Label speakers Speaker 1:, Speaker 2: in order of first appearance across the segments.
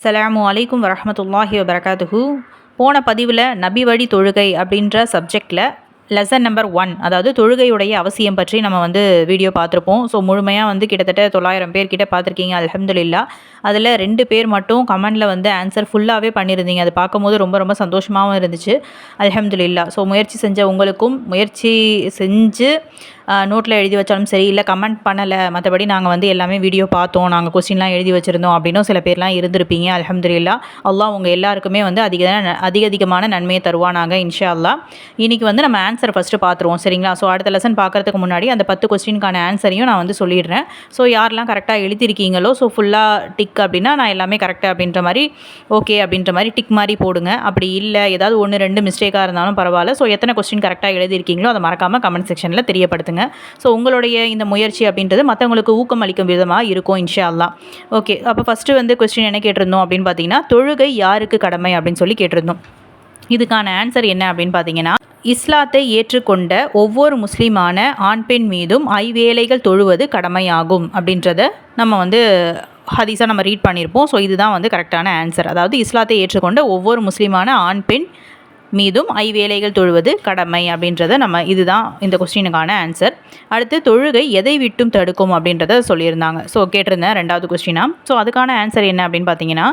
Speaker 1: அஸ்ஸலாமு அலைக்கும் வரஹ்மத்துல்லாஹி வபரகாத்துஹு. போன பதிவில் நபி வழி தொழுகை அப்படின்ற சப்ஜெக்டில் லெசன் நம்பர் 1, அதாவது தொழுகையுடைய அவசியம் பற்றி நம்ம வீடியோ பார்த்துருப்போம். ஸோ முழுமையாக கிட்டத்தட்ட 900 பேர் கிட்ட பார்த்துருக்கீங்க, அல்ஹம்துலில்லாஹ். அதில் 2 பேர் மட்டும் கமெண்டில் ஆன்சர் ஃபுல்லாகவே பண்ணியிருந்தீங்க. அது பார்க்கும்போது ரொம்ப ரொம்ப சந்தோஷமாகவும் இருந்துச்சு, அல்ஹம்துலில்லாஹ். ஸோ முயற்சி செஞ்ச உங்களுக்கும், முயற்சி செஞ்சு நோட்டில் எழுதி வச்சாலும் சரி, இல்லை கமெண்ட் பண்ணலை, மற்றபடி நாங்கள் எல்லாமே வீடியோ பார்த்தோம், நாங்கள் கொஸ்டின்லாம் எழுதி வச்சுருந்தோம் அப்படின்னும் சில பேர்லாம் இருந்திருப்பீங்க, அல்ஹம்துலில்லாஹ். அல்லாஹ் உங்கள் எல்லாருக்குமே அதிகமான நன்மையை தருவானாங்க, இன்ஷா அல்லாஹ். இன்றைக்கி நம்ம ஆன்சர் ஃபஸ்ட்டு பார்த்துருவோம், சரிங்களா? ஸோ அடுத்த லெசன் பார்க்குறதுக்கு முன்னாடி அந்த 10 கொஸ்டினுக்கான ஆன்சரையும் நான் சொல்லிடுறேன். ஸோ யாரெல்லாம் கரெக்டாக எழுதிருக்கீங்களோ, ஸோ ஃபுல்லாக டிக் அப்படின்னா நான் எல்லாமே கரெக்டாக அப்படின்ற மாதிரி, ஓகே அப்படின்ற மாதிரி டிக் மாதிரி போடுங்க. அப்படி இல்லை ஏதாவது 1 2 மிஸ்டேக்காக இருந்தாலும் பரவாயில்ல. ஸோ எத்தனை கொஸ்டின் கரெக்டாக எழுதியிருக்கீங்களோ அதை மறக்காமல் கமெண்ட் செக்ஷனில் தெரியப்படுத்துங்க. ஸோ உங்களுடைய இந்த முயற்சி அப்படின்றது மற்றவங்களுக்கு ஊக்கம் அளிக்கும் விதமாக இருக்கும், இன்ஷா அல்லாஹ். ஓகே, அப்போ ஃபஸ்ட்டு கொஸ்டின் என்ன கேட்டிருந்தோம் அப்படின்னு பார்த்தீங்கன்னா, தொழுகை யாருக்கு கடமை அப்படின்னு சொல்லி கேட்டிருந்தோம். இதுக்கான ஆன்சர் என்ன அப்படின்னு பார்த்தீங்கன்னா, இஸ்லாத்தை ஏற்றுக்கொண்ட ஒவ்வொரு முஸ்லீமான ஆண் பெண் மீதும் 5 வேளைகள் தொழுவது கடமையாகும் அப்படின்றத நம்ம ஹதீஸாக நம்ம ரீட் பண்ணியிருப்போம். ஸோ இதுதான் கரெக்டான ஆன்சர். அதாவது இஸ்லாத்தை ஏற்றுக்கொண்ட ஒவ்வொரு முஸ்லீமான ஆண் பெண் மீதும் 5 வேளைகள் தொழுவது கடமை அப்படின்றத இதுதான் இந்த கொஸ்டினுக்கான ஆன்சர். அடுத்து, தொழுகை எதை விட்டும் தடுக்கும் அப்படின்றத சொல்லியிருந்தாங்க. ஸோ கேட்டிருந்தேன் 2வது கொஸ்டினா. ஸோ அதுக்கான ஆன்சர் என்ன அப்படின்னு பார்த்தீங்கன்னா,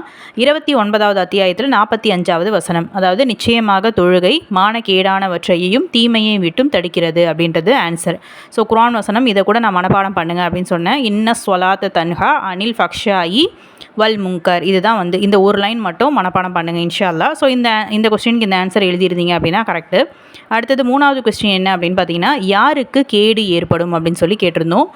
Speaker 1: 29வது அத்தியாயத்தில் 45வது வசனம், அதாவது நிச்சயமாக தொழுகை மானக்கேடானவற்றையும் தீமையை விட்டும் தடுக்கிறது அப்படின்றது ஆன்சர். ஸோ குர்ஆன் வசனம், இதை கூட நான் மனப்பாடம் பண்ணுங்க அப்படின்னு சொன்னேன். இன்ன ஸ்வலாத்த தன்ஹா அனில் ஃபக்ஷாயி வல் முங்கர். இதுதான் இந்த ஒரு லைன் மட்டும் மனப்பாடம் பண்ணுங்க, இன்ஷா அல்லாஹ். ஸோ இந்த கொஸ்டினுக்கு இந்த ஆன்சர் எழுதியிருந்தீங்க அப்படின்னா கரெக்டு. அடுத்தது 3வது கொஸ்டின் என்ன அப்படின்னு பார்த்தீங்கன்னா, யாருக்கு கேடு ஏற்படும் அப்படின்னு சொல்லி கேட்டிருந்தோம்.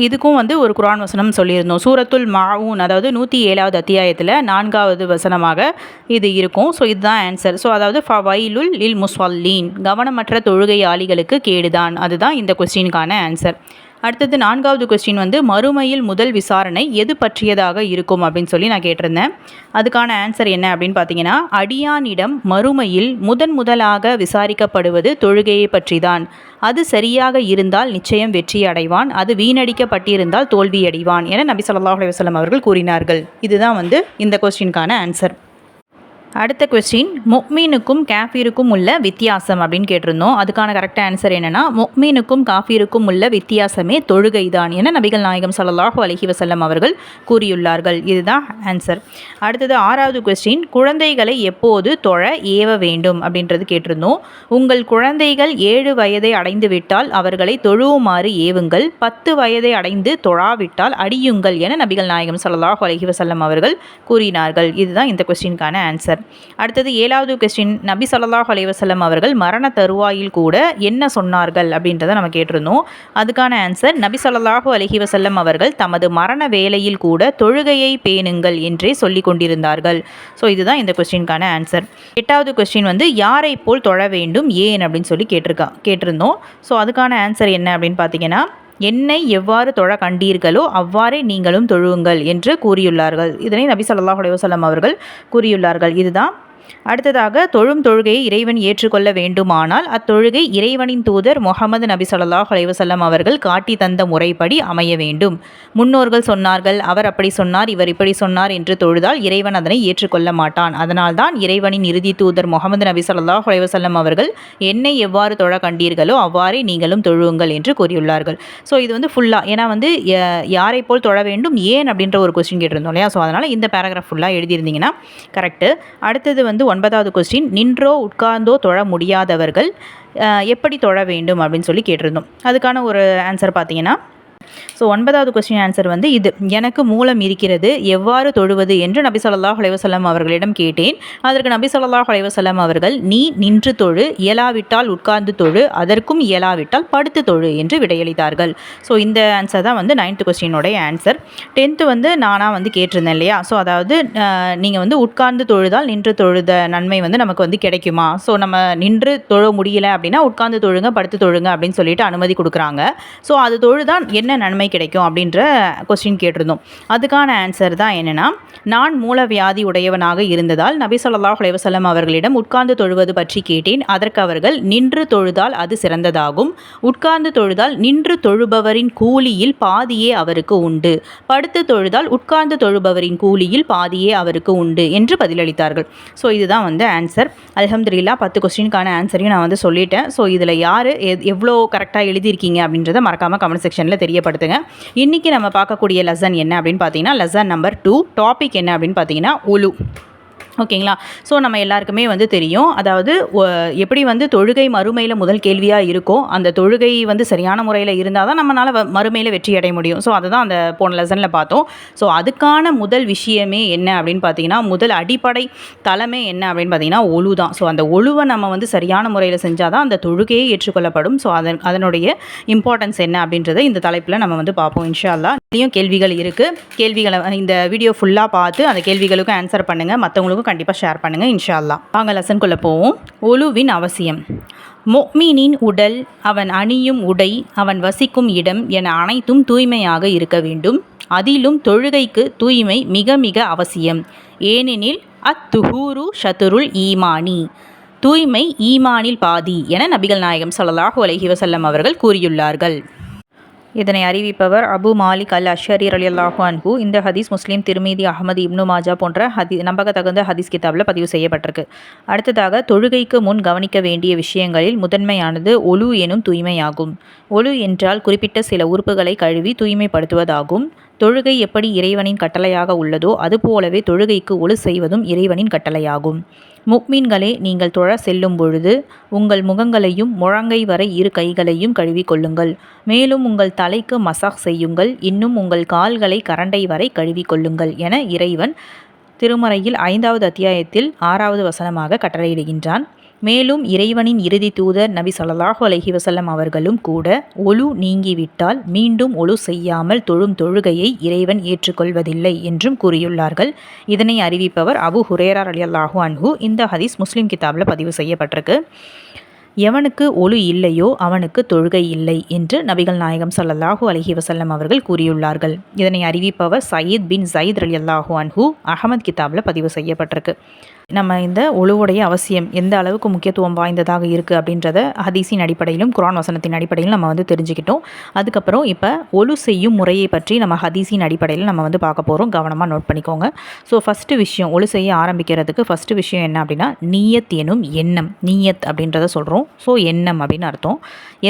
Speaker 1: இதுக்கும் ஒரு குர்ஆன் வசனம் சொல்லியிருந்தோம். சூரத்துல் மாஊன், அதாவது 107வது அத்தியாயத்தில் 4வது வசனமாக இது இருக்கும். ஸோ இதுதான் ஆன்சர். ஸோ அதாவது ஃபவைலுல் லில் முஸ்வல்லீன், கவனமற்ற தொழுகையாளிகளுக்கு கேடுதான். அதுதான் இந்த கொஸ்டினுக்கான ஆன்சர். அடுத்தது 4வது கொஸ்டின் மறுமையில் முதல் விசாரணை எது பற்றியதாக இருக்கும் அப்படின்னு சொல்லி நான் கேட்டிருந்தேன். அதுக்கான ஆன்சர் என்ன அப்படின்னு பார்த்தீங்கன்னா, அடியானிடம் மறுமையில் முதலாக விசாரிக்கப்படுவது தொழுகையை பற்றி தான். அது சரியாக இருந்தால் நிச்சயம் வெற்றி அடைவான், அது வீணடிக்கப்பட்டிருந்தால் தோல்வி அடைவான் என நபி ஸல்லல்லாஹு அலைஹி வஸல்லம் அவர்கள் கூறினார்கள். இதுதான் இந்த கொஸ்டினுக்கான ஆன்சர். அடுத்த கொஸ்டின், முஃமினுக்கும் காஃபிருக்கும் உள்ள வித்தியாசம் அப்படின்னு கேட்டிருந்தோம். அதுக்கான கரெக்ட் ஆன்சர் என்னென்னா, முஃமினுக்கும் காஃபிருக்கும் உள்ள வித்தியாசமே தொழுகை தான் என நபிகள் நாயகம் ஸல்லல்லாஹு அலைஹி வஸல்லம் அவர்கள் கூறியுள்ளார்கள். இதுதான் ஆன்சர். அடுத்தது 6வது கொஸ்டின், குழந்தைகளை எப்போது தொழ ஏவ வேண்டும் அப்படின்றது கேட்டிருந்தோம். உங்கள் குழந்தைகள் 7 வயதை அடைந்து விட்டால் அவர்களை தொழுவுமாறு ஏவுங்கள், 10 வயதை அடைந்து தொழாவிட்டால் அடியுங்கள் என நபிகள் நாயகம் ஸல்லல்லாஹு அலைஹி வஸல்லம் அவர்கள் கூறினார்கள். இதுதான் இந்த கொஸ்டினுக்கான ஆன்சர். அடுத்தது 7வது கொஸ்டின், நபி ஸல்லல்லாஹு அலைஹி வஸல்லம் அவர்கள் மரண தருவாயில் கூட என்ன சொன்னார்கள் அப்படின்றத நம்ம கேட்டிருந்தோம். அதுக்கான ஆன்சர், நபி ஸல்லல்லாஹு அலைஹி வஸல்லம் அவர்கள் தமது மரண வேளையில் கூட தொழுகையை பேணுங்கள் என்றே சொல்லிக் கொண்டிருந்தார்கள். ஸோ இதுதான் இந்த கொஸ்டினுக்கான ஆன்சர். 8வது கொஸ்டின் யாரை போல் தொழ வேண்டும் ஏன் அப்படின்னு சொல்லி கேட்டிருந்தோம். ஸோ அதுக்கான ஆன்சர் என்ன அப்படின்னு பார்த்தீங்கன்னா, என்னை எவ்வாறு தொழ கண்டீர்களோ அவ்வாறே நீங்களும் தொழுவுங்கள் என்று கூறியுள்ளார்கள். இதனை நபி ஸல்லல்லாஹு அலைஹி வஸல்லம் அவர்கள் கூறியுள்ளார்கள். இதுதான். அடுத்ததாக, தொழும் தொழுகையை இறைவன் ஏற்றுக்கொள்ள வேண்டுமானால் அத்தொழுகை இறைவனின் தூதர் முஹம்மது நபி ஸல்லல்லாஹு அலைஹி வஸல்லம் அவர்கள் காட்டி தந்த முறைப்படி அமைய வேண்டும். முன்னோர்கள் சொன்னார்கள், அவர் அப்படி சொன்னார், இவர் இப்படி சொன்னார் என்று தொழுதால் இறைவன் அதனை ஏற்றுக்கொள்ள மாட்டான். அதனால்தான் இறைவனின் இறுதி தூதர் முஹம்மது நபி ஸல்லல்லாஹு அலைஹி வஸல்லம் அவர்கள் என்னை எவ்வாறு தொழ கண்டீர்களோ அவ்வாறே நீங்களும் தொழுவுங்கள் என்று கூறியுள்ளார்கள். ஸோ இது ஃபுல்லாக, ஏன்னா யாரை போல் தொழ வேண்டும் ஏன் அப்படின்ற ஒரு கொஸ்டின் கேட்டிருந்தோம் இல்லையா? ஸோ அதனால் இந்த பேராகிராஃப் ஃபுல்லாக எழுதியிருந்தீங்கன்னா கரெக்டு. அடுத்தது 9வது கொஸ்டின், நின்றோ உட்கார்ந்தோ தொழ முடியாதவர்கள் எப்படி தொழ வேண்டும் அப்படின்னு சொல்லி கேட்டிருந்தோம். அதுக்கான ஒரு ஆன்சர் பார்த்தீங்கன்னா, ஸோ 9வது கொஸ்டின் ஆன்சர் இது எனக்கு மூலம் இருக்கிறது, எவ்வாறு தொழுவது என்று நபி ஸல்லல்லாஹு அலைஹி வஸல்லம் அவர்களிடம் கேட்டேன். அதற்கு நபி ஸல்லல்லாஹு அலைஹி வஸல்லம் அவர்கள், நீ நின்று தொழு, இயலாவிட்டால் உட்கார்ந்து தொழு, அதற்கும் இயலாவிட்டால் படுத்து தொழு என்று விடையளித்தார்கள். ஸோ இந்த ஆன்சர் தான் 9th கொஸ்டினோடைய ஆன்சர். 10th நானாக கேட்டிருந்தேன் இல்லையா? ஸோ அதாவது நீங்கள் உட்கார்ந்து தொழுதால் நின்று தொழுத நன்மை நமக்கு கிடைக்குமா? ஸோ நம்ம நின்று தொழ முடியல அப்படின்னா உட்கார்ந்து தொழுங்க, படுத்து தொழுங்க அப்படின்னு சொல்லிட்டு அனுமதி கொடுக்குறாங்க. ஸோ அது தொழுதான் என்ன நன்மை கிடைக்கும் அப்படின்ற கொஸ்டின் கேட்டிருந்தோம். அதுக்கான ஆன்சர் தான் என்னென்னா, நான் மூலவியாதி உடையவனாக இருந்ததால் நபி ஸல்லல்லாஹு அலைஹி வஸல்லம் அவர்களிடம் உட்கார்ந்து தொழுவது பற்றி கேட்டேன். அதற்கு அவர்கள், நின்று தொழுதால் அது சிறந்ததாகும், உட்கார்ந்து தொழுதால் நின்று தொழுபவரின் கூலியில் பாதியே அவருக்கு உண்டு, படுத்து தொழுதால் உட்கார்ந்து தொழுபவரின் கூலியில் பாதியே அவருக்கு உண்டு என்று பதிலளித்தார்கள். ஸோ இதுதான் ஆன்சர். அல்ஹம்துலில்லாஹ் 10 கொஸ்டினுக்கான ஆன்சரையும் நான் சொல்லிட்டேன். ஸோ இதில் யார் எவ்வளோ கரெக்டாக எழுதியிருக்கீங்க அப்படின்றத மறக்காமல் கமெண்ட் செக்ஷனில் தெரியப்படுத்துங்க. இன்றைக்கி நம்ம பார்க்கக்கூடிய லெசன் என்ன அப்படின்னு பார்த்தீங்கன்னா, லெசன் நம்பர் 2. டாபிக் என்ன அப்படின்னு பார்த்தீங்கன்னா உலு. ஓகேங்களா? ஸோ நம்ம எல்லாருக்குமே தெரியும், அதாவது எப்படி தொழுகை மறுமையில் முதல் கேள்வியாக இருக்கோ, அந்த தொழுகை சரியான முறையில் இருந்தால் தான் நம்மளால் மறுமையில் வெற்றி அடைய முடியும். ஸோ அதை தான் அந்த போன லெசனில் பார்த்தோம். ஸோ அதுக்கான முதல் விஷயமே என்ன அப்படின்னு பார்த்தீங்கன்னா, முதல் அடிப்படை தலைமை என்ன அப்படின்னு பார்த்தீங்கன்னா ஒழு தான். ஸோ அந்த ஒழுவை நம்ம சரியான முறையில் செஞ்சால் தான் அந்த தொழுகையே ஏற்றுக்கொள்ளப்படும். ஸோ அதனுடைய இம்பார்ட்டன்ஸ் என்ன அப்படின்றத இந்த தலைப்பில் நம்ம பார்ப்போம் இன்ஷா அல்லாஹ். இதுலேயும் கேள்விகள் இருக்குது. கேள்விகளை இந்த வீடியோ ஃபுல்லாக பார்த்து அந்த கேள்விகளுக்கும் ஆன்சர் பண்ணுங்கள், மற்றவங்களுக்கும் கண்டிப்பாக ஷேர் பண்ணுங்கள் இன்ஷா அல்லாஹ். வாங்க லெசன்குள்ளே போவோம். ஒழுவின் அவசியம். முஃமினின் உடல், அவன் அணியும் உடை, அவன் வசிக்கும் இடம் என அனைத்தும் தூய்மையாக இருக்க வேண்டும். அதிலும் தொழுகைக்கு தூய்மை மிக மிக அவசியம். ஏனெனில் அத்துஹூரு ஷத்ருல் ஈமானி, தூய்மை ஈமானில் பாதி என நபிகள் நாயகம் ஸல்லல்லாஹு அலைஹி வஸல்லம் அவர்கள் கூறியுள்ளார்கள். இதனை அறிவிப்பவர் அபு மாலிக் அல் அஷ்ஷரி ரலியல்லாஹு அன்ஹு. இந்த ஹதீஸ் முஸ்லீம், திர்மிதி, அஹ்மது, இப்னு மாஜா போன்ற நம்பகத்தகுந்த ஹதீஸ் கிதாபில் பதிவு செய்யப்பட்டிருக்கு. அடுத்ததாக, தொழுகைக்கு முன் கவனிக்க வேண்டிய விஷயங்களில் முதன்மையானது ஒழு எனும் தூய்மையாகும். ஒழு என்றால் குறிப்பிட்ட சில உறுப்புகளை கழுவி தூய்மைப்படுத்துவதாகும். தொழுகை எப்படி இறைவனின் கட்டளையாக உள்ளதோ அதுபோலவே தொழுகைக்கு ஒழு செய்வதும் இறைவனின் கட்டளையாகும். முஃமின்களே, நீங்கள் தொழ செல்லும் பொழுது உங்கள் முகங்களையும் முழங்கை வரை 2 கைகளையும் கழுவிக் கொள்ளுங்கள். மேலும் உங்கள் தலைக்கு மசாஜ் செய்யுங்கள். இன்னும் உங்கள் கால்களை கரண்டை வரை கழுவிக் கொள்ளுங்கள் என இறைவன் திருமறையில் 5வது அத்தியாயத்தில் 6வது வசனமாக கட்டளையிடுகின்றான். மேலும் இறைவனின் இறுதி தூதர் நபி ஸல்லல்லாஹு அலைஹி வஸல்லம் அவர்களும் கூட ஒழு நீங்கிவிட்டால் மீண்டும் ஒழு செய்யாமல் தொழும் தொழுகையை இறைவன் ஏற்றுக்கொள்வதில்லை என்றும் கூறியுள்ளார்கள். இதனை அறிவிப்பவர் அபு ஹுரைரா ரலியல்லாஹு அன்ஹு. இந்த ஹதீஸ் முஸ்லிம் கிதாபில் பதிவு செய்யப்பட்டிருக்கு. எவனுக்கு ஒழு இல்லையோ அவனுக்கு தொழுகை இல்லை என்று நபிகள் நாயகம் ஸல்லல்லாஹு அலைஹி வஸல்லம் அவர்கள் கூறியுள்ளார்கள். இதனை அறிவிப்பவர் சயீத் பின் ஸைத் ரலியல்லாஹு அன்ஹு. அஹ்மத் கிதாபில் பதிவு செய்யப்பட்டிருக்கு. நம்ம இந்த ஒழுவுடைய அவசியம் எந்த அளவுக்கு முக்கியத்துவம் வாய்ந்ததாக இருக்குது அப்படின்றத ஹதீஸின் அடிப்படையிலும் குர்ஆன் வசனத்தின் அடிப்படையிலும் நம்ம தெரிஞ்சுக்கிட்டோம். அதுக்கப்புறம் இப்போ ஒழு செய்யும் முறையை பற்றி நம்ம ஹதீஸின் அடிப்படையில் நம்ம பார்க்க போகிறோம். கவனமாக நோட் பண்ணிக்கோங்க. ஸோ ஃபஸ்ட்டு விஷயம், ஒழு செய்ய ஆரம்பிக்கிறதுக்கு ஃபஸ்ட்டு விஷயம் என்ன அப்படின்னா, நீயத் எனும் எண்ணம். நீயத் அப்படின்றத சொல்கிறோம். ஸோ எண்ணம் அப்படின்னு அர்த்தம்.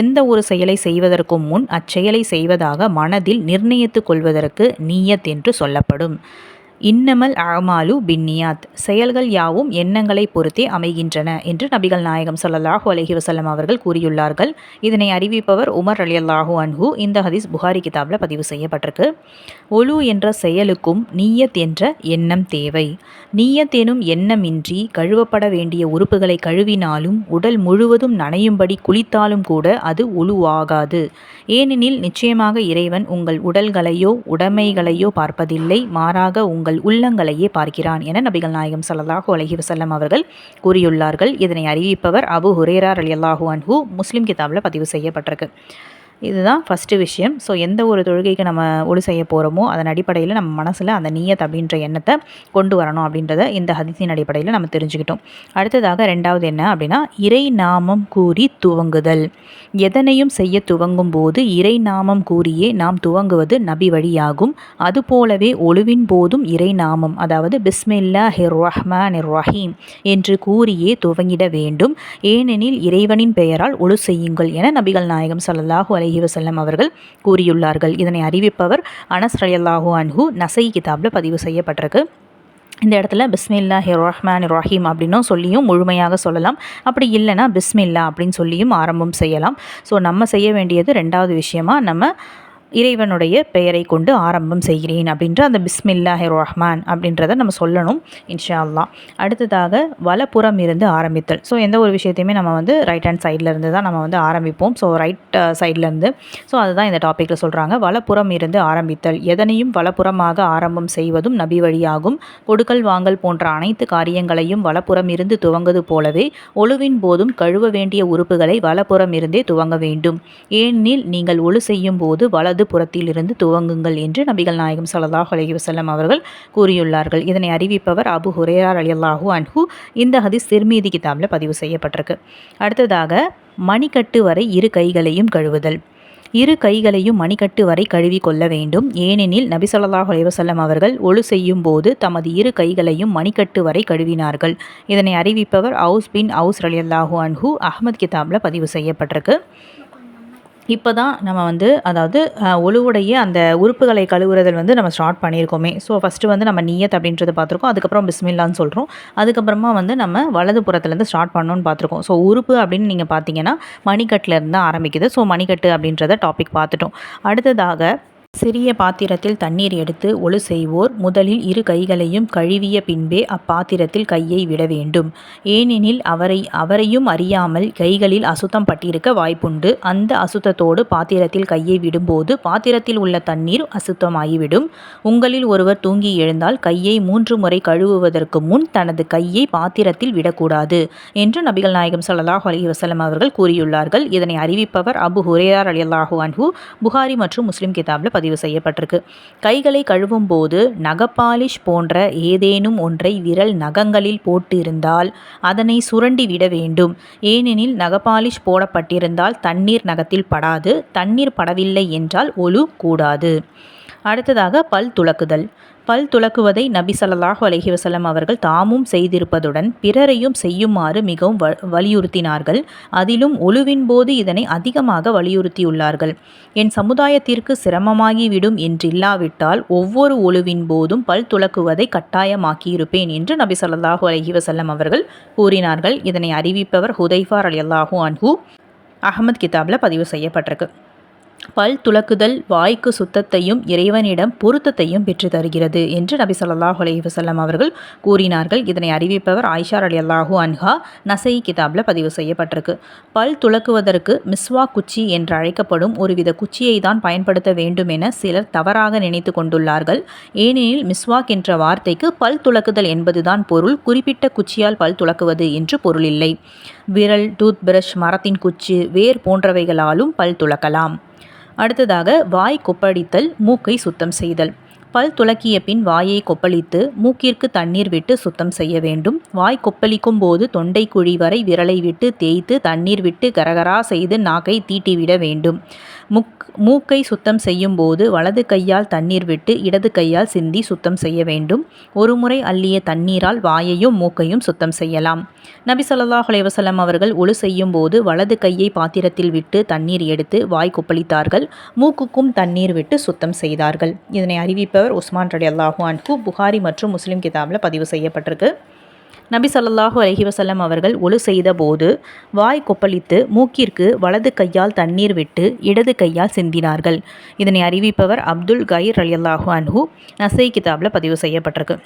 Speaker 1: எந்த ஒரு செயலை செய்வதற்கும் முன் அச்செயலை செய்வதாக மனதில் நிர்ணயித்து கொள்வதற்கு நீயத் என்று சொல்லப்படும். இன்னமல் அஅமாலு பின்னியாத், செயல்கள் யாவும் எண்ணங்களை பொறுத்தே அமைகின்றன என்று நபிகள் நாயகம் ஸல்லல்லாஹு அலைஹி வஸல்லம் அவர்கள் கூறியுள்ளார்கள். இதனை அறிவிப்பவர் உமர் ரலியல்லாஹு அன்ஹு. இந்த ஹதீஸ் புகாரி கிதாபில் பதிவு செய்யப்பட்டிருக்கு. ஒழு என்ற செயலுக்கும் நீயத் என்ற எண்ணம் தேவை. நீயத் எனும் எண்ணமின்றி கழுவப்பட வேண்டிய உறுப்புகளை கழுவினாலும் உடல் முழுவதும் நனையும்படி குளித்தாலும் கூட அது ஒழுவாகாது. ஏனெனில் நிச்சயமாக இறைவன் உங்கள் உடல்களையோ உடைமைகளையோ பார்ப்பதில்லை, மாறாக உங்கள் உள்ளங்களையே பார்க்கிறான் என நபிகள் நாயகம் ஸல்லல்லாஹு அலைஹி வஸல்லம் அவர்கள் கூறியுள்ளார்கள். இதனை அறிவிப்பவர் அபு ஹுரைரா ரலியல்லாஹு அன்ஹு. முஸ்லிம் கிதாபில் பதிவு செய்யப்பட்டிருக்கு. இதுதான் ஃபஸ்ட்டு விஷயம். ஸோ எந்த ஒரு தொழுகைக்கு நம்ம ஒழு செய்ய போகிறோமோ அதன் அடிப்படையில் நம்ம மனசில் அந்த நீயத் அப்படின்ற எண்ணத்தை கொண்டு வரணும் அப்படின்றத இந்த ஹதீஸின் அடிப்படையில் நம்ம தெரிஞ்சுக்கிட்டோம். அடுத்ததாக 2வது என்ன அப்படின்னா, இறை நாமம் கூறி துவங்குதல். எதனையும் செய்ய துவங்கும் போது இறை நாமம் கூறியே நாம் துவங்குவது நபி வழியாகும். அதுபோலவே ஒழுவின் போதும் இறை நாமம், அதாவது பிஸ்மில்லாஹிர் ரஹ்மானிர் ரஹீம் என்று கூறியே துவங்கிட வேண்டும். ஏனெனில் இறைவனின் பெயரால் ஒழு செய்யுங்கள் என நபிகள் நாயகம் ஸல்லல்லாஹு அலைஹி வஸல்லம் அவர்கள் கூறியுள்ளார்கள். இதனை அறிவிப்பவர் அனஸ் ரலியல்லாஹு அன்ஹு. நஸஈ கிதாபில் பதிவு செய்யப்பட்டிருக்கு. இந்த இடத்துல பிஸ்மில்லாஹிர் ரஹ்மானிர் ரஹீம் அப்படின்னும் சொல்லியும் முழுமையாக சொல்லலாம். அப்படி இல்லைனா பிஸ்மில்லா அப்படின்னு சொல்லியும் ஆரம்பம் செய்யலாம். ஸோ நம்ம செய்ய வேண்டியது 2வது விஷயமா, நம்ம இறைவனுடைய பெயரை கொண்டு ஆரம்பம் செய்கிறேன் அப்படின்ற அந்த பிஸ்மில்லாஹிர் ரஹ்மான் அப்படின்றத நம்ம சொல்லணும் இன்ஷா அல்லாஹ். அடுத்ததாக வலப்புறம் இருந்து ஆரம்பித்தல். ஸோ எந்த ஒரு விஷயத்தையுமே நம்ம ரைட் ஹேண்ட் சைடில் இருந்து தான் நம்ம ஆரம்பிப்போம். ஸோ ரைட் சைட்லேருந்து. ஸோ அதுதான் இந்த டாப்பிக்கில் சொல்கிறாங்க. வலப்புறம் இருந்து ஆரம்பித்தல். எதனையும் வலப்புறமாக ஆரம்பம் செய்வதும் நபி வழியாகும். கொடுக்கல் வாங்கல் போன்ற அனைத்து காரியங்களையும் வலப்புறம் இருந்து துவங்குவது போலவே ஒழுவின் போதும் கழுவ வேண்டிய உறுப்புகளை வலப்புறம் இருந்தே துவங்க வேண்டும். ஏனெனில் நீங்கள் ஒழு செய்யும் போது வலது வலது புறத்திலிருந்து துவங்குங்கள் என்று நபிகள் நாயகம் ஸல்லல்லாஹு அலைஹி வஸல்லம் அவர்கள் கூறியுள்ளார்கள். இதனை அறிவிப்பவர் அபு ஹுரைரா ரலியல்லாஹு அன்ஹு. இந்த ஹதீஸ் திர்மிதி கிதாபில் பதிவு செய்யப்பட்டிருக்கு. அடுத்ததாக மணிக்கட்டு வரை இரு கைகளையும் கழுவுதல். இரு கைகளையும் மணிக்கட்டு வரை கழுவி கொள்ள வேண்டும். ஏனெனில் நபி ஸல்லல்லாஹு அலைஹி வஸல்லம் அவர்கள் ஒழு செய்யும் போது தமது இரு கைகளையும் மணிக்கட்டு வரை கழுவினார்கள். இதனை அறிவிப்பவர் அவுஸ் பின் அவுஸ் ரலியல்லாஹு அன்ஹு. அஹ்மத் கிதாபில் பதிவு செய்யப்பட்டிருக்கு. இப்போ தான் நம்ம அதாவது ஒழுவுடைய அந்த உறுப்புகளை கழுவுறதில் நம்ம ஸ்டார்ட் பண்ணியிருக்கோமே. ஸோ ஃபஸ்ட்டு நம்ம நியத் அப்படின்றத பார்த்துருக்கோம். அதுக்கப்புறம் பிஸ்மில்லான்னு சொல்கிறோம். அதுக்கப்புறமா நம்ம வலது புறத்துலேருந்து ஸ்டார்ட் பண்ணணும்னு பார்த்துருக்கோம். ஸோ உறுப்பு அப்படின்னு நீங்கள் பார்த்தீங்கன்னா மணிக்கட்டிலேருந்து தான் ஆரம்பிக்குது. ஸோ மணிக்கட்டு அப்படின்றத டாபிக் பார்த்துட்டோம். அடுத்ததாக சிறிய பாத்திரத்தில் தண்ணீர் எடுத்து ஒழு செய்வோர் முதலில் இரு கைகளையும் கழுவிய பின்பே அப்பாத்திரத்தில் கையை விட வேண்டும். ஏனெனில் அவரையும் அறியாமல் கைகளில் அசுத்தம் பட்டிருக்க வாய்ப்புண்டு. அந்த அசுத்தத்தோடு பாத்திரத்தில் கையை விடும்போது பாத்திரத்தில் உள்ள தண்ணீர் அசுத்தமாகிவிடும். உங்களில் ஒருவர் தூங்கி எழுந்தால் கையை 3 முறை கழுவுவதற்கு முன் தனது கையை பாத்திரத்தில் விடக்கூடாது என்று நபிகள் நாயகம் ஸல்லல்லாஹு அலைஹி வஸல்லம் அவர்கள் கூறியுள்ளார்கள். இதனை அறிவிப்பவர் அபு ஹுரைரா ரலியல்லாஹு அன்ஹு. புகாரி மற்றும் முஸ்லிம் கிதாபில் பதிவு செய்யப்பட்டிருக்கு. கைகளை கழுவும் போது நகப்பாலிஷ் போன்ற ஏதேனும் ஒன்றை விரல் நகங்களில் போட்டு இருந்தால் அதனை சுரண்டி விட வேண்டும். ஏனெனில் நகப்பாலிஷ் போடப்பட்டிருந்தால் தண்ணீர் நகத்தில் படாது. தண்ணீர் படவில்லை என்றால் ஒழு கூடாது. அடுத்ததாக பல் துலக்குதல். பல் துலக்குவதை நபி ஸல்லல்லாஹு அலைஹி வஸல்லம் அவர்கள் தாமும் செய்திருப்பதுடன் பிறரையும் செய்யுமாறு மிகவும் வலியுறுத்தினார்கள். அதிலும் ஒழுவின் போது இதனை அதிகமாக வலியுறுத்தியுள்ளார்கள். என் சமுதாயத்திற்கு சிரமமாகிவிடும் என்றில்லாவிட்டால் ஒவ்வொரு ஒழுவின் போதும் பல் துலக்குவதை கட்டாயமாக்கியிருப்பேன் என்று நபி ஸல்லல்லாஹு அலைஹி வஸல்லம் அவர்கள் கூறினார்கள். இதனை அறிவிப்பவர் ஹுதைஃபா ரலியல்லாஹு அன்ஹு. அஹ்மத் கிதாபில் பதிவு செய்யப்பட்டிருக்கு. பல் துலக்குதல் வாய்க்கு சுத்தத்தையும் இறைவனிடம் பொருத்தத்தையும் பெற்று தருகிறது என்று நபி ஸல்லல்லாஹு அலைஹி வஸல்லம் அவர்கள் கூறினார்கள். இதனை அறிவிப்பவர் ஆயிஷா ரலியல்லாஹு அன்ஹா. நசஈ கிதாபில் பதிவு செய்யப்பட்டிருக்கு. பல் துலக்குவதற்கு மிஸ்வாக் குச்சி என்று அழைக்கப்படும் ஒருவித குச்சியை தான் பயன்படுத்த வேண்டும் என சிலர் தவறாக நினைத்து கொண்டுள்ளார்கள். ஏனெனில் மிஸ்வாக் என்ற வார்த்தைக்கு பல் துலக்குதல் என்பதுதான் பொருள். குறிப்பிட்ட குச்சியால் பல் துலக்குவது என்று பொருள் இல்லை. விரல், டூத் பிரஷ், மரத்தின் குச்சி, வேர் போன்றவைகளாலும் பல் துலக்கலாம். அடுத்ததாக வாய் கொப்பளித்தல், மூக்கை சுத்தம் செய்தல். பல் துலக்கிய பின் வாயை கொப்பளித்து மூக்கிற்கு தண்ணீர் விட்டு சுத்தம் செய்ய வேண்டும். வாய் கொப்பளிக்கும் போது தொண்டை குழி வரை விரலை விட்டு தேய்த்து தண்ணீர் விட்டு கரகரா செய்து நாக்கை தீட்டிவிட வேண்டும். மூக்கை சுத்தம் செய்யும் போது வலது கையால் தண்ணீர் விட்டு இடது கையால் சிந்தி சுத்தம் செய்ய வேண்டும். ஒரு முறை அள்ளிய தண்ணீரால் வாயையும் மூக்கையும் சுத்தம் செய்யலாம். நபி ஸல்லல்லாஹு அலைஹி வஸல்லம் அவர்கள் ஒழு செய்யும் போது வலது கையை பாத்திரத்தில் விட்டு தண்ணீர் எடுத்து வாய் கொப்பளித்தார்கள். மூக்குக்கும் தண்ணீர் விட்டு சுத்தம் செய்தார்கள். இதனை அறிவிப்பவர் உஸ்மான் ரலியல்லாஹு அன்ஹு. புகாரி மற்றும் முஸ்லிம் கிதாபில் பதிவு செய்யப்பட்டிருக்கு. நபி ஸல்லல்லாஹு அலைஹி வஸல்லம் அவர்கள் ஒழு செய்த போது வாய் கொப்பளித்து மூக்கிற்கு வலது கையால் தண்ணீர் விட்டு இடது கையால் சிந்தினார்கள். இதனை அறிவிப்பவர் அப்துல் கைர் ரலியல்லாஹு அன்ஹு. நசை கிதாபில் பதிவு செய்யப்பட்டிருக்கு.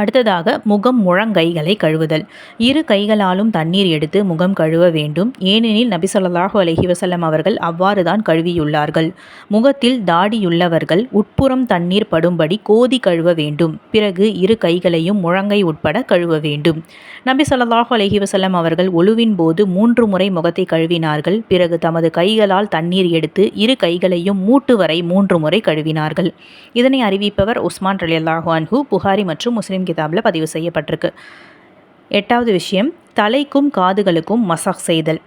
Speaker 1: அடுத்ததாக முகம் முழங்கைகளை கழுவுதல். இரு கைகளாலும் தண்ணீர் எடுத்து முகம் கழுவ வேண்டும். ஏனெனில் நபி ஸல்லல்லாஹு அலைஹி வஸல்லம் அவர்கள் அவ்வாறு தான் கழுவியுள்ளார்கள். முகத்தில் தாடியுள்ளவர்கள் உட்புறம் தண்ணீர் படும்படி கோதி கழுவ வேண்டும். பிறகு இரு கைகளையும் முழங்கை உட்பட கழுவ வேண்டும். நபி ஸல்லல்லாஹு அலைஹி வஸல்லம் அவர்கள் ஒழுவின் போது 3 முறை முகத்தை கழுவினார்கள். பிறகு தமது கைகளால் தண்ணீர் எடுத்து இரு கைகளையும் மூட்டு வரை 3 முறை கழுவினார்கள். இதனை அறிவிப்பவர் உஸ்மான் ரலியல்லாஹு அன்ஹு. புகாரி மற்றும் முஸ்லிம் கிதாபில் பதிவு செய்யப்பட்டிருக்கு. 8வது விஷயம், தலைக்கும் காதுகளுக்கும் மசாஜ் செய்தல்.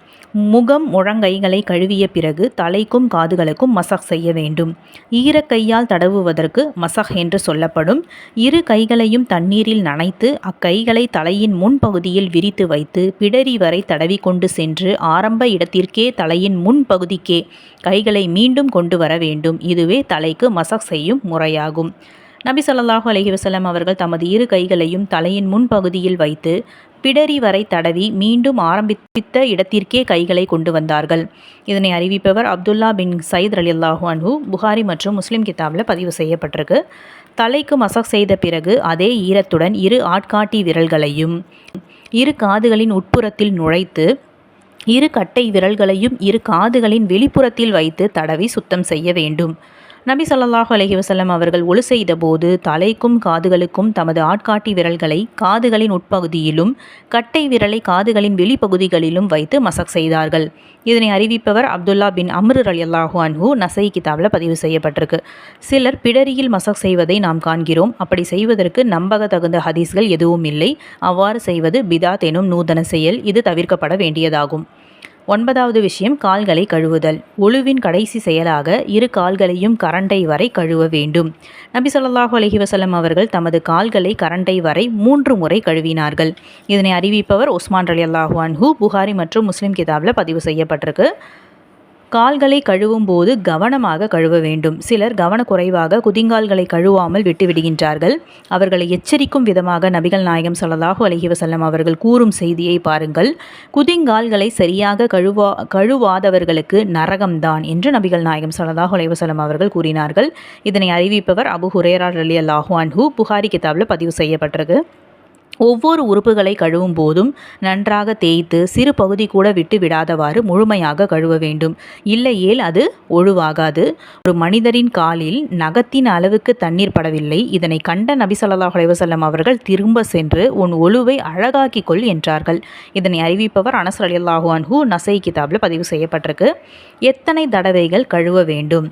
Speaker 1: முகம் முழங்கைகளை கழுவிய பிறகு தலைக்கும் காதுகளுக்கும் மசாஜ் செய்ய வேண்டும். ஈரக்கையால் தடவுவதற்கு மசாஜ் என்று சொல்லப்படும். இரு கைகளையும் தண்ணீரில் நனைத்து அக்கைகளை தலையின் முன்பகுதியில் விரித்து வைத்து பிடரி வரை தடவி கொண்டு சென்று ஆரம்ப இடத்திற்கே தலையின் முன்பகுதிக்கே கைகளை மீண்டும் கொண்டு வர வேண்டும். இதுவே தலைக்கு மசாஜ் செய்யும் முறையாகும். நபி ஸல்லல்லாஹு அலைஹி வஸல்லம் அவர்கள் தமது இரு கைகளையும் தலையின் முன்பகுதியில் வைத்து பிடரி வரை தடவி மீண்டும் ஆரம்பித்த இடத்திற்கே கைகளை கொண்டு வந்தார்கள். இதனை அறிவிப்பவர் அப்துல்லா பின் சயீத் ரலியல்லாஹு அன்ஹு. புகாரி மற்றும் முஸ்லிம் கிதாபில் பதிவு செய்யப்பட்டிருக்கு. தலைக்கு மசாஜ் செய்த பிறகு அதே ஈரத்துடன் இரு ஆட்காட்டி விரல்களையும் இரு காதுகளின் உட்புறத்தில் நுழைத்து இரு கட்டை விரல்களையும் இரு காதுகளின் வெளிப்புறத்தில் வைத்து தடவி சுத்தம் செய்ய வேண்டும். நபி ஸல்லல்லாஹு அலைஹி வஸல்லம் அவர்கள் ஒழு செய்த போது தலைக்கும் காதுகளுக்கும் தமது ஆட்காட்டி விரல்களை காதுகளின் உட்பகுதியிலும் கட்டை விரலை காதுகளின் வெளிப்பகுதிகளிலும் வைத்து மசக் செய்தார்கள். இதனை அறிவிப்பவர் அப்துல்லா பின் அம்ர் ரலியல்லாஹு அன்ஹு. நசை கிதாபில் பதிவு செய்யப்பட்டிருக்கு. சிலர் பிடரியில் மசக் செய்வதை நாம் காண்கிறோம். அப்படி செய்வதற்கு நம்பக தகுந்த ஹதீஸ்கள் எதுவும் இல்லை. அவ்வாறு செய்வது பிதாத் எனும் நூதன செயல். இது தவிர்க்கப்பட வேண்டியதாகும். 9வது விஷயம், கால்களை கழுவுதல். ஒழுவின் கடைசி செயலாக இரு கால்களையும் கரண்டை வரை கழுவ வேண்டும். நபி ஸல்லல்லாஹு அலைஹி வஸல்லம் அவர்கள் தமது கால்களை கரண்டை வரை 3 முறை கழுவினார்கள். இதனை அறிவிப்பவர் உஸ்மான் ரலியல்லாஹு அன்ஹு. புகாரி மற்றும் முஸ்லிம் கிதாபில் பதிவு செய்யப்பட்டிருக்கு. கால்களை கழுவும் போது கவனமாக கழுவ வேண்டும். சிலர் கவனக்குறைவாக குதிங்கால்களை கழுவாமல் விட்டுவிடுகின்றார்கள். அவர்களை எச்சரிக்கும் விதமாக நபிகள் நாயகம் ஸல்லல்லாஹு அலைஹி வஸல்லம் அவர்கள் கூறும் செய்தியை பாருங்கள். குதிங்கால்களை சரியாக கழுவாதவர்களுக்கு நரகம்தான் என்று நபிகள் நாயகம் ஸல்லல்லாஹு அலைஹி வஸல்லம் அவர்கள் கூறினார்கள். இதனை அறிவிப்பவர் அபு ஹுரைரா ரலியல்லாஹு அன்ஹு. புகாரி கிதாபில் பதிவு செய்யப்பட்டிருக்கு. ஒவ்வொரு உறுப்புகளை கழுவும் போதும் நன்றாக தேய்த்து சிறு பகுதி கூட விட்டு விடாதவாறு முழுமையாக கழுவ வேண்டும். இல்லையேல் அது ஒழுவாகாது. ஒரு மனிதரின் காலில் நகத்தின் அளவுக்கு தண்ணீர் படவில்லை. இதனை கண்ட நபி ஸல்லல்லாஹு அலைஹி வஸல்லம் அவர்கள் திரும்ப சென்று உன் ஒழுவை அழகாக்கிக் கொள் என்றார்கள். இதனை அறிவிப்பவர் அனஸ் ரலியல்லாஹு அன்ஹு. நசை கிதாபில் பதிவு செய்யப்பட்டிருக்கு. எத்தனை தடவைகள் கழுவ வேண்டும்?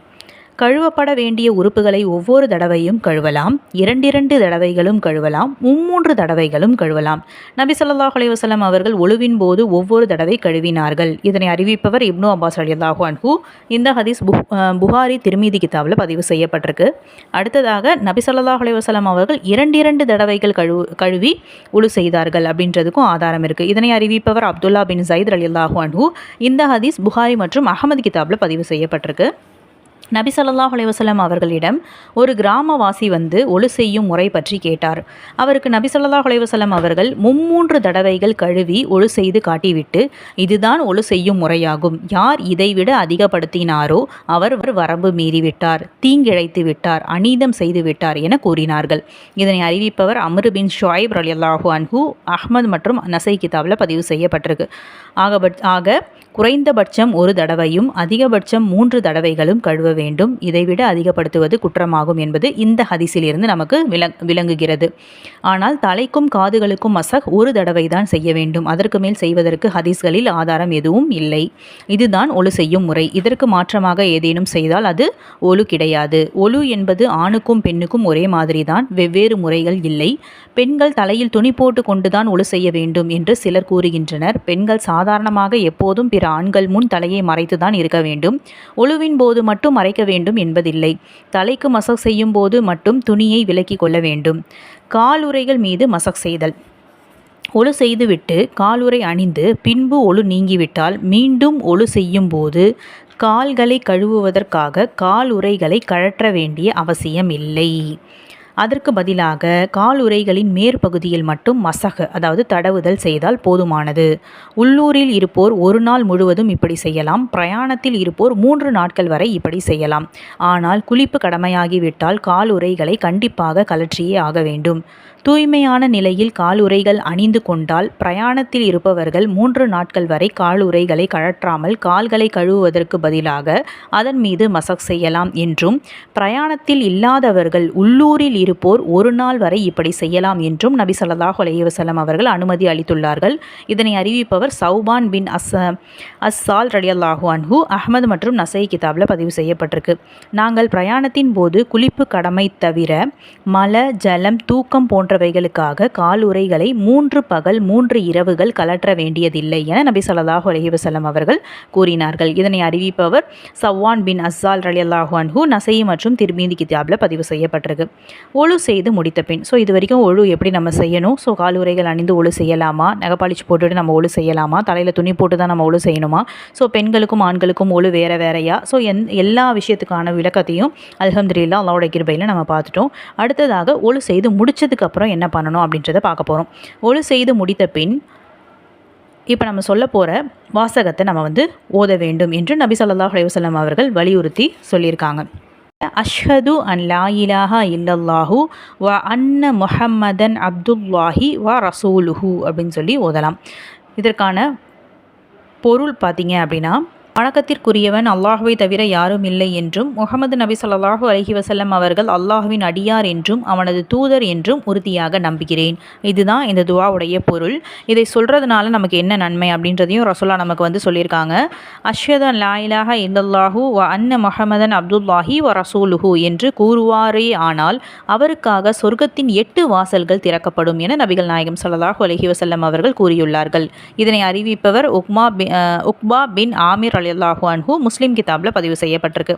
Speaker 1: கழுவப்பட வேண்டிய உறுப்புகளை ஒவ்வொரு தடவையும் கழுவலாம். 2 தடவைகளும் கழுவலாம். 3 தடவைகளும் கழுவலாம். நபி ஸல்லல்லாஹு அலைஹி வஸல்லம் அவர்கள் ஒழுவின் போது ஒவ்வொரு தடவை கழுவினார்கள். இதனை அறிவிப்பவர் இப்னு அப்பாஸ் ரலியல்லாஹு அன்ஹு. இந்த ஹதீஸ் புகாரி திர்மிதி கிதாபில் பதிவு செய்யப்பட்டிருக்கு. அடுத்ததாக நபி ஸல்லல்லாஹு அலைஹி வஸல்லம் அவர்கள் 2 தடவைகள் கழுவி உழு செய்தார்கள் அப்படின்றதுக்கும் ஆதாரம் இருக்குது. இதனை அறிவிப்பவர் அப்துல்லா பின் ஸைத் ரலியல்லாஹு அன்ஹு. இந்த ஹதீஸ் புகாரி மற்றும் அஹமது கிதாபில் பதிவு செய்யப்பட்டிருக்கு. நபி ஸல்லல்லாஹு அலைஹி வஸல்லம் அவர்களிடம் ஒரு கிராமவாசி வந்து ஒழு செய்யும் முறை பற்றி கேட்டார். அவருக்கு நபி ஸல்லல்லாஹு அலைஹி வஸல்லம் அவர்கள் 3 தடவைகள் கழுவி ஒழு செய்து காட்டிவிட்டு, இதுதான் ஒழு செய்யும் முறையாகும். யார் இதைவிட அதிகப்படுத்தினாரோ அவர் வரம்பு மீறிவிட்டார், தீங்கிழைத்து விட்டார், அநீதம் செய்து விட்டார் என கூறினார்கள். இதனை அறிவிப்பவர் அம்ர் பின் ஷுஐப் ரலியல்லாஹு அன்ஹு. அஹ்மத் மற்றும் நசை கிதாபில் பதிவு செய்யப்பட்டிருக்கு. ஆக குறைந்தபட்சம் 1 தடவையும் அதிகபட்சம் 3 தடவைகளும் கழுவ வேண்டும். இதைவிட அதிகப்படுத்துவது குற்றமாகும் என்பது இந்த ஹதீஸிலிருந்து நமக்கு விளங்குகிறது. ஆனால் தலைக்கும் காதுகளுக்கும் மசக் 1 தடவை தான் செய்ய வேண்டும். அதற்கு மேல் செய்வதற்கு ஹதீஸ்களில் ஆதாரம் எதுவும் இல்லை. இதுதான் ஒழு செய்யும் முறை. இதற்கு மாற்றமாக ஏதேனும் செய்தால் அது ஒழு கிடையாது. ஒழு என்பது ஆணுக்கும் பெண்ணுக்கும் ஒரே மாதிரி தான், வெவ்வேறு முறைகள் இல்லை. பெண்கள் தலையில் துணி போட்டு கொண்டுதான் ஒழு செய்ய வேண்டும் என்று சிலர் கூறுகின்றனர். பெண்கள் சாதாரணமாக எப்போதும் பிற ஆண்கள் முன் தலையை மறைத்துதான் இருக்க வேண்டும். ஒழுவின் போது மட்டும் மறைக்க வேண்டும் என்பதில்லை. தலைக்கு மசக் செய்யும் போது மட்டும் துணியை விலக்கி கொள்ள வேண்டும். காலுறைகள் மீது மசக் செய்தல். ஒழு செய்துவிட்டு காலுறை அணிந்து பின்பு ஒழு நீங்கிவிட்டால் மீண்டும் ஒழு செய்யும் போது கால்களை கழுவுவதற்காக காலுறைகளை கழற்ற வேண்டிய அவசியம் இல்லை. அதற்கு பதிலாக காலுறைகளின் மேற்பகுதியில் மட்டும் மசக அதாவது தடவுதல் செய்தால் போதுமானது. உள்ளூரில் இருப்போர் 1 நாள் முழுவதும் இப்படி செய்யலாம். பிரயாணத்தில் இருப்போர் 3 நாட்கள் வரை இப்படி செய்யலாம். ஆனால் குளிப்பு கடமையாகிவிட்டால் காலுறைகளை கண்டிப்பாக கழற்றியே ஆக வேண்டும். தூய்மையான நிலையில் காலுறைகள் அணிந்து கொண்டால் பிரயாணத்தில் இருப்பவர்கள் 3 நாட்கள் வரை காலுறைகளை கழற்றாமல் கால்களை கழுவுவதற்கு பதிலாக அதன் மீது மசக் செய்யலாம் என்றும், பிரயாணத்தில் இல்லாதவர்கள் உள்ளூரில் இருப்போர் 1 நாள் வரை இப்படி செய்யலாம் என்றும் நபி ஸல்லல்லாஹு அலைஹி வஸல்லம் அவர்கள் அனுமதி அளித்துள்ளார்கள். இதனை அறிவிப்பவர் சௌபான் பின் அஸ்ஸால் ரலியல்லாஹு அன்ஹு. அஹ்மது மற்றும் நசை கிதாபில் பதிவு செய்யப்பட்டிருக்கு. நாங்கள் பிரயாணத்தின் போது குளிப்பு கடமை தவிர மல ஜலம் தூக்கம் போன்றவைகளுக்காக காலுறைகளை 3 பகல் 3 இரவுகள் கலற்ற வேண்டியதில்லை என நபி ஸல்லல்லாஹு அலைஹி வஸல்லம் அவர்கள் கூறினார்கள். இதனை அறிவிப்பவர் சவ்வான் பின் அஸ்ஸால் ரலியல்லாஹு அன்ஹு. நசை மற்றும் திர்மிதி கிதாபில் பதிவு செய்யப்பட்டிருக்கு. ஒழு செய்து முடித்த பின் இது வரைக்கும் ஒழு எப்படி நம்ம செய்யணும்? காலுறைகள் அணிந்து ஒழு செய்யலாமா? நகப்பாலிச்சு போட்டுட்டு நம்ம ஒழு செய்யலாமா? தலையில் துணி போட்டு தான் நம்ம ஒழு செய்யணுமா? பெண்களுக்கும் ஆண்களுக்கும் ஒழு வேறையா? எல்லா விஷயத்துக்கான விளக்கத்தையும் அல்ஹம்துலில்லாஹ் அல்லாஹ்வுடைய கிருபையில் நம்ம பார்த்துட்டோம். அடுத்ததாக ஒழு செய்து முடிச்சதுக்கு அப்புறம் என்ன பண்ணணும் அப்படின்றத பார்க்க போகிறோம். ஒழு செய்து முடித்த பின் இப்போ நம்ம சொல்ல போகிற வாசகத்தை நம்ம ஓத வேண்டும் என்று நபி ஸல்லல்லாஹு அலைஹி வஸல்லம் அவர்கள் வலியுறுத்தி சொல்லியிருக்காங்க. அஷ்ஹது அன் லா இலாஹா இல்லல்லாஹு வ அன்ன முஹம்மதன் அப்துல்லாஹி வ ரசூலுஹு அப்படின்னு சொல்லி ஓதலாம். இதற்கான பொருள் பார்த்தீங்க அப்படின்னா, வணக்கத்திற்குரியவன் அல்லாஹுவை தவிர யாரும் இல்லை என்றும் முகமது நபி ஸல்லல்லாஹு அலைஹி வஸல்லம் அவர்கள் அல்லாஹுவின் அடியார் என்றும் அவனது தூதர் என்றும் உறுதியாக நம்புகிறேன். இதுதான் இந்த துஆவுடைய பொருள். இதை சொல்கிறதுனால நமக்கு என்ன நன்மை அப்படின்றதையும் ரசூலுல்லாஹ் நமக்கு வந்து சொல்லியிருக்காங்க. அஷ்ஹது அன் லா இலாஹா இல்லல்லாஹு வ அன்ன முஹம்மதன் அப்துல்லாஹி வ ரசூலுஹு என்று கூறுவாரே ஆனால் அவருக்காக சொர்க்கத்தின் 8 வாசல்கள் திறக்கப்படும் என நபிகள் நாயகம் ஸல்லல்லாஹு அலைஹி வஸல்லம் அவர்கள் கூறியுள்ளார்கள். இதனை அறிவிப்பவர் உக்பா பின் ஆமிர் ரலியல்லாஹு அன்ஹு முஸ்லிம் கிதாபில் பதிவு செய்யப்பட்டிருக்கு.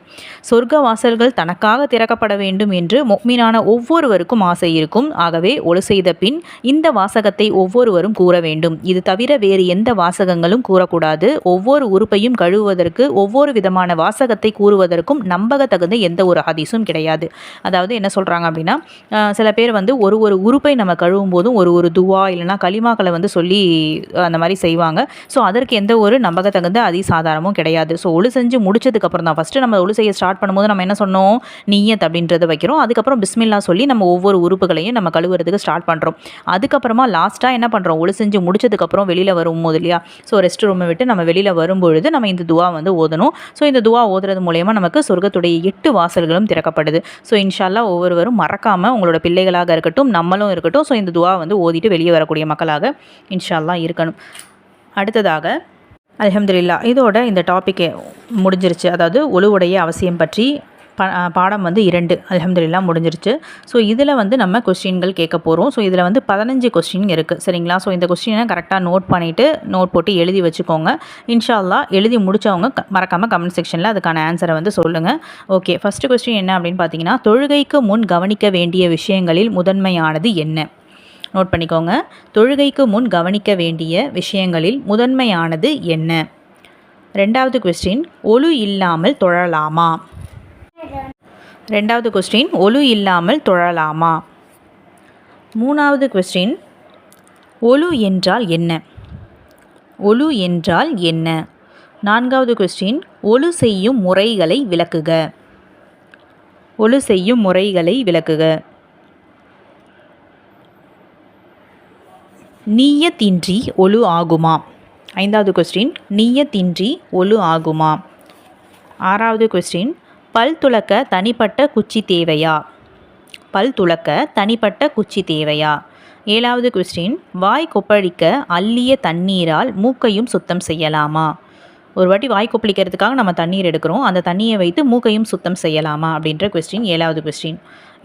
Speaker 1: சொர்க்க வாசல்கள் தனக்காக திறக்கப்பட வேண்டும் என்று முஃமினான ஒவ்வொருவருக்கும் ஆசை இருக்கும். ஆகவே ஒழு செய்த பின் இந்த வாசகத்தை ஒவ்வொருவரும் கூற வேண்டும். இது தவிர வேறு எந்த வாசகங்களும் கூறக்கூடாது. ஒவ்வொரு உறுப்பையும் கழுவுவதற்கு ஒவ்வொரு விதமான வாசகத்தை கூறுவதற்கும் நம்பகத்தகுந்த எந்த ஒரு ஹதீஸும் கிடையாது. அதாவது என்ன சொல்கிறாங்க அப்படின்னா, சில பேர் வந்து ஒரு உறுப்பை நம்ம கழுவும் போதும் ஒரு துவா இல்லைனா கலிமாக்களை வந்து சொல்லி அந்த மாதிரி செய்வாங்க. ஸோ அதற்கு எந்த ஒரு நம்பகத்தகுந்த ஹதீஸ் ஆதாரமும் கிடையாது. ஸோ ஒழு செஞ்சு முடிச்சதுக்கப்புறம் தான் ஃபஸ்ட்டு நம்ம ஒழு செய்ய ஸ்டார்ட் பண்ணும்போது நம்ம என்ன சொன்னோம், நிய்யத் அப்படின்றத வைக்கிறோம். அதுக்கப்புறம் பிஸ்மில்லா சொல்லி நம்ம ஒவ்வொரு உறுப்புகளையும் நம்ம கழுவுறதுக்கு ஸ்டார்ட் பண்ணுறோம். அதுக்கப்புறமா லாஸ்ட்டாக என்ன பண்ணுறோம், ஒழு செஞ்சு முடிச்சதுக்கப்புறம் வெளியில் வரும்போது இல்லையா, ஸோ ரெஸ்ட் ரூமை விட்டு நம்ம வெளியில் வரும்பொழுது நம்ம இந்த துவா வந்து ஓதணும். ஸோ இந்த துவா ஓதுறது மூலயமா நமக்கு சொர்க்கத்துடைய 8 வாசல்களும் திறக்கப்படுது. ஸோ இன்ஷா அல்லாஹ் ஒவ்வொருவரும் மறக்காமல் உங்களோட பிள்ளைகளாக இருக்கட்டும் நம்மளும் இருக்கட்டும் ஸோ இந்த துவா வந்து ஓதிட்டு வெளியே வரக்கூடிய மக்களாக இன்ஷா அல்லாஹ் இருக்கணும். அடுத்ததாக அல்ஹம்துலில்லாஹ் இதோட இந்த டாப்பிக்கே முடிஞ்சிருச்சு. அதாவது ஒழுவுடைய அவசியம் பற்றி பாடம் வந்து 2 அல்ஹம்துலில்லாஹ் முடிஞ்சிருச்சு. ஸோ இதில் வந்து நம்ம கொஸ்டின்கள் கேட்க போகிறோம். ஸோ இதில் வந்து 15 கொஸ்டின் இருக்குது சரிங்களா. ஸோ இந்த கொஸ்டினை கரெக்டாக நோட் பண்ணிவிட்டு நோட் போட்டு எழுதி வச்சுக்கோங்க. இன்ஷா அல்லாஹ் எழுதி முடித்தவங்க மறக்காமல் கமெண்ட் செக்ஷனில் அதுக்கான ஆன்சரை வந்து சொல்லுங்கள். ஓகே, ஃபஸ்ட்டு கொஸ்டின் என்ன அப்படின்னு பார்த்தீங்கன்னா, தொழுகைக்கு முன் கவனிக்க வேண்டிய விஷயங்களில் முதன்மையானது என்ன? நோட் பண்ணிக்கோங்க. தொழுகைக்கு முன் கவனிக்க வேண்டிய விஷயங்களில் முதன்மையானது என்ன? ரெண்டாவது கொஸ்டின், ஒழு இல்லாமல் தொழலாமா? ரெண்டாவது கொஸ்டின், ஒழு இல்லாமல் தொழலாமா? மூணாவது கொஸ்டின், ஒழு என்றால் என்ன? ஒழு என்றால் என்ன? நான்காவது கொஸ்டின், ஒழு செய்யும் முறைகளை விளக்குக. ஒழு செய்யும் முறைகளை விளக்குக. நிய்யத்தின்றி ஒழு ஆகுமா? ஐந்தாவது கொஸ்டின், நிய்யத்தின்றி ஒழு ஆகுமா? ஆறாவது கொஸ்டின், பல் துலக்க தனிப்பட்ட குச்சி தேவையா? பல் துலக்க தனிப்பட்ட குச்சி தேவையா? ஏழாவது கொஸ்டின், வாய் கொப்பளிக்க அள்ளிய தண்ணீரால் மூக்கையும் சுத்தம் செய்யலாமா? ஒரு வாட்டி வாய் கொப்பளிக்கிறதுக்காக நம்ம தண்ணீர் எடுக்கிறோம், அந்த தண்ணியை வைத்து மூக்கையும் சுத்தம் செய்யலாமா அப்படின்ற கொஸ்டின் ஏழாவது கொஸ்டின்.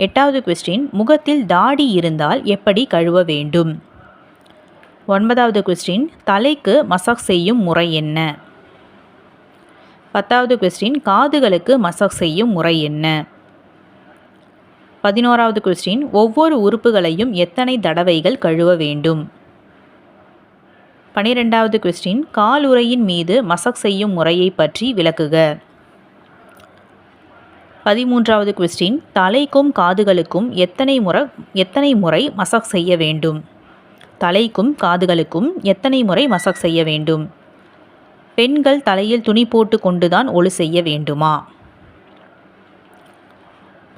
Speaker 1: எட்டாவது கொஸ்டின், முகத்தில் தாடி இருந்தால் எப்படி கழுவ வேண்டும்? ஒன்பதாவது கொஸ்டின், தலைக்கு மசாஜ் செய்யும் முறை என்ன? பத்தாவது கொஸ்டின், காதுகளுக்கு மசாஜ் செய்யும் முறை என்ன? 11வது கொஸ்டின், ஒவ்வொரு உறுப்புகளையும் எத்தனை தடவைகள் கழுவ வேண்டும்? 12வது கொஸ்டின், காலுறையின் மீது மசாஜ் செய்யும் முறையை பற்றி விளக்குக. 13வது கொஸ்டின், தலைக்கும் காதுகளுக்கும் எத்தனை முறை மசாஜ் செய்ய வேண்டும்? தலைக்கும் காதுகளுக்கும் எத்தனை முறை மசாஜ் செய்ய வேண்டும்? பெண்கள் தலையில் துணி போட்டு கொண்டுதான் ஒழு செய்ய வேண்டுமா?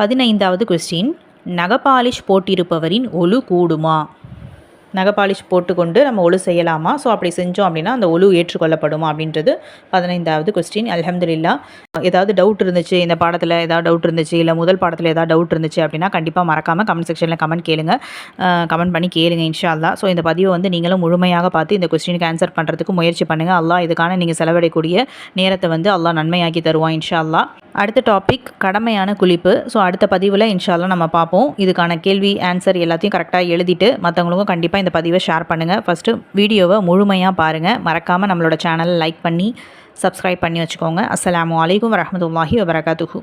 Speaker 1: 15வது கொஸ்டின், நகபாலிஷ் போட்டிருப்பவரின் ஒழு கூடுமா? நகபாலிஷ் போட்டுக்கொண்டு நம்ம ஒழு செய்யலாமா? ஸோ அப்படி செஞ்சோம் அப்படின்னா அந்த ஒழு ஏற்றுக்கொள்ளப்படுமா அப்படின்றது 15வது கொஸ்டின். அல்ஹம்துலில்லாஹ். ஏதாவது டவுட் இருந்துச்சு, இந்த பாடத்தில் ஏதாவது டவுட் இருந்துச்சு, இல்லை முதல் பாடத்தில் ஏதாவது டவுட் இருந்துச்சு அப்படின்னா கண்டிப்பாக மறக்காமல் கமெண்ட் செக்ஷனில் கமெண்ட் பண்ணி கேளுங்க இன்ஷா அல்லாஹ். ஸோ இந்த பதிவை வந்து நீங்களும் முழுமையாக பார்த்து இந்த கொஸ்டினுக்கு ஆன்சர் பண்ணுறதுக்கு முயற்சி பண்ணுங்கள். அல்லாஹ் இதுக்கான நீங்கள் செலவிடக்கூடிய நேரத்தை வந்து அல்லாஹ் நன்மையாக்கி தருவான் இன்ஷா அல்லாஹ். அடுத்த டாபிக் கடமையான குளிப்பு. ஸோ அடுத்த பதிவில் இன்ஷா அல்லாஹ் நம்ம பார்ப்போம். இதுக்கான கேள்வி ஆன்சர் எல்லாத்தையும் கரெக்டாக எழுதிட்டு மற்றவங்களுக்கும் கண்டிப்பாக இந்த பதிவை ஷேர் பண்ணுங்கள். ஃபஸ்ட்டு வீடியோவை முழுமையாக பாருங்கள். மறக்காமல் நம்மளோட சேனலை லைக் பண்ணி சப்ஸ்கிரைப் பண்ணி வச்சுக்கோங்க. அஸ்ஸலாமு அலைக்கும் வரஹ்மத்துல்லாஹி வபரகாத்துஹு.